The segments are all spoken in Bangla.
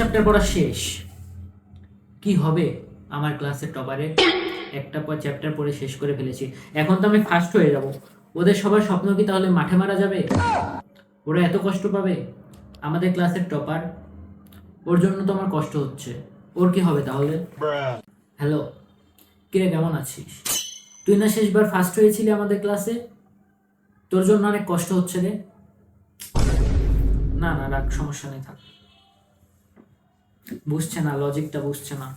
চ্যাপ্টার পড়া শেষ। কি হবে আমার ক্লাসের টপারে? একটা পর চ্যাপ্টার পড়ে শেষ করে ফেলেছি, এখন তো আমি ফার্স্ট হয়ে যাব। ওদের সবার স্বপ্ন কি তাহলে মাঠে মারা যাবে? ওরা এত কষ্ট পাবে? আমাদের ক্লাসের টপার, ওর জন্য তো আমার কষ্ট হচ্ছে। ওর কি হবে তাহলে? হ্যালো, কিরে কেমন আছিস? তুই না শেষবার ফার্স্ট হয়েছিলি আমাদের ক্লাসে? তোর জন্য অনেক কষ্ট হচ্ছে রে। না না রাখ, সমস্যা নেই, থাক। বুঝছে না, লজিকটা বুঝছে না।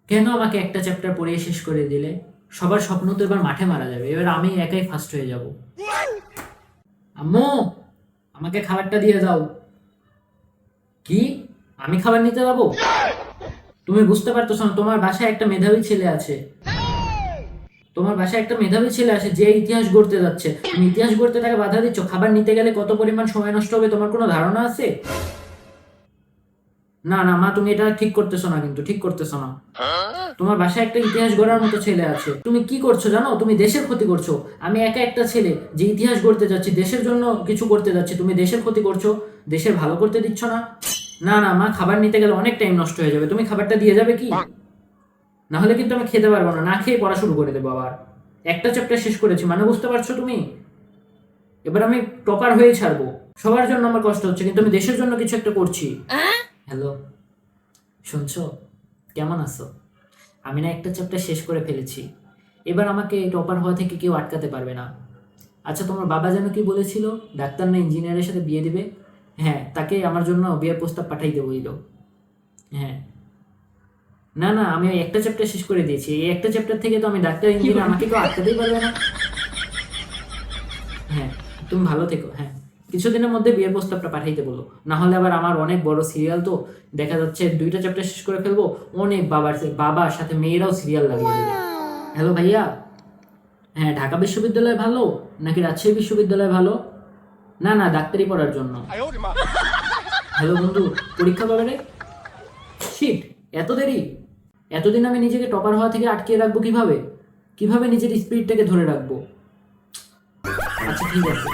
কেন আমাকে একটা চ্যাপ্টার পড়িয়ে শেষ করে দিলে? সবার স্বপ্ন তো এবার মাঠে মারা যাবে, এবার আমি একাই ফার্স্ট হয়ে যাব। আম্মু, আমাকে খাবারটা দিয়ে দাও। কি? আমি খাবার নিতে যাবো? তুমি বুঝতে পারতেছো না, তোমার বাসায় একটা মেধাবী ছেলে আছে। তোমার বাসায় একটা মেধাবী ছেলে আছে যে ইতিহাস গড়তে যাচ্ছে, তুমি ইতিহাস গড়তে তাকে বাধা দিচ্ছ। খাবার নিতে গেলে কত পরিমাণ সময় নষ্ট হবে তোমার কোনো ধারণা আছে? না না মা, তুমি এটা ঠিক করতেছো না, কিন্তু ঠিক করতেছো না। তোমার বাসায় একটা ইতিহাস গড়ার মতো ছেলে আছে, তুমি কি করছো জানো? তুমি দেশের ক্ষতি করছো। আমি একা একটা ছেলে যে ইতিহাস গড়তে যাচ্ছি, দেশের জন্য কিছু করতে যাচ্ছি, তুমি দেশের ক্ষতি করছো, দেশের ভালো করতে দিচ্ছ না। না না মা, খাবার নিতে গেলে অনেক টাইম নষ্ট হয়ে যাবে, তুমি খাবারটা দিয়ে যাবে কি? না হলে কিন্তু আমি খেতে পারবো না, না খেয়ে পড়া শুরু করে দেবো আবার। একটা চ্যাপ্টার শেষ করেছি, মানে বুঝতে পারছো তুমি? এবার আমি টপার হয়ে ছাড়বো। সবার জন্য আমার কষ্ট হচ্ছে, কিন্তু আমি দেশের জন্য কিছু একটা করছি। হ্যালো, শুনছো? কেমন আছো? আমি না একটা চ্যাপ্টার শেষ করে ফেলেছি, এবার আমাকে টপার হওয়া থেকে কেউ আটকাতে পারবে না। আচ্ছা, তোমার বাবা যেন কি বলেছিল, ডাক্তার না ইঞ্জিনিয়ারের সাথে বিয়ে দিবে? হ্যাঁ, তাকে আমার জন্য বিয়ের প্রস্তাব পাঠাই দেবো বইল। হ্যাঁ, না না, আমি ওই একটা চ্যাপ্টার শেষ করে দিয়েছি, এই একটা চ্যাপ্টার থেকে তো আমি ডাক্তার ইঞ্জিনিয়ার, আমাকে কেউ আটকাতেই পারবে না। হ্যাঁ, তুমি ভালো থেকো। হ্যাঁ, কিছুদিনের মধ্যে বিয়ের প্রস্তাবটা পাঠাইতে বলো, না হলে আবার আমার অনেক বড় সিরিয়াল তো, দেখা যাচ্ছে 2টা চ্যাপ্টার শেষ করে ফেলবো, অনেক বাবার সাথে মেয়েরাও সিরিয়াল লাগিয়ে দেবে। হ্যালো ভাইয়া, হ্যাঁ ঢাকা বিশ্ববিদ্যালয় ভালো নাকি রাজশাহী বিশ্ববিদ্যালয় ভালো? না না, ডাক্তারি পড়ার জন্য। হ্যালো বন্ধু, পরীক্ষা কবে রে? শিট, এত দেরি! এতদিন আমি নিজেকে টপার হওয়া থেকে আটকিয়ে রাখবো কিভাবে? কিভাবে নিজের স্পিরিটটাকে ধরে রাখবো? আচ্ছা ঠিক আছে।